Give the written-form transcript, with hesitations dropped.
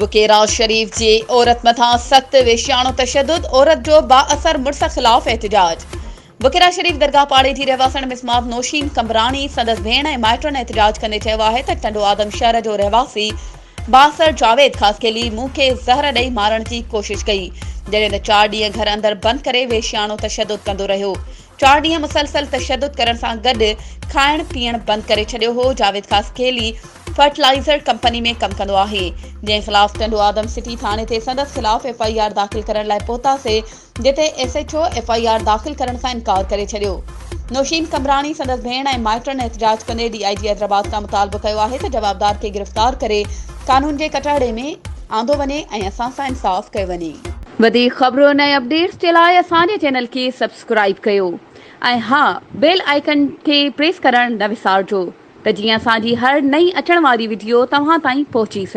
बुकेरा शरीफ जी औरत मथा सख्त वेश्याणो तशद्दुद, औरत जो बाअसर मुड़स खिलाफ एहतजाज। बुकेरा शरीफ दरगाह पाड़े जी रहवासण मिसमात नौशीन कमरानी संदस भेण ऐं माइटनि एहतजाज कंदे चयो आहे त टंडो आदम शहर जो रहवासी बासर जावेद खासकेली मूंखे ज़हर ॾेई मारण जी कोशिश कई, जॾहिं त 4 ॾींहं घर अंदर बंदि करे वेश्याणो तशद्दुद कंदो रहियो। 4 ॾींहं मुसलसल तशद्दुद करण सां गॾु खाइण पीअण बंदि करे छॾियो हो। जावेद खासकेली फर्टिलाइज़र कंपनी में कमु कंदो आहे, जंहिं ख़िलाफ़ टंडो आदम सिटी थाणे ते संदस ख़िलाफ़ FIR दाख़िल करण लाइ पहुतासीं, जिते SHO FIR दाख़िल करण सां इनकार करे छॾियो। नौशीन कमरानी संदस भेण ऐं माइटनि एहतजाज कंदे DIG हैदराबाद खां मुतालबो कयो आहे त जवाबदार खे गिरफ़्तार करे कानून जे कटहरे में आंदो वञे ऐं असां सां इंसाफ़ कयो वञे। वधीक ख़बरुनि ऐं अपडेट्स जे लाइ असांजे चैनल खे सब्सक्राइब कयो ऐं हा, बेल आइकन खे प्रेस करण न विसारिजो त जीअं असांजी हर नई अचण वारी वीडियो तव्हां ताईं पहुची सघे।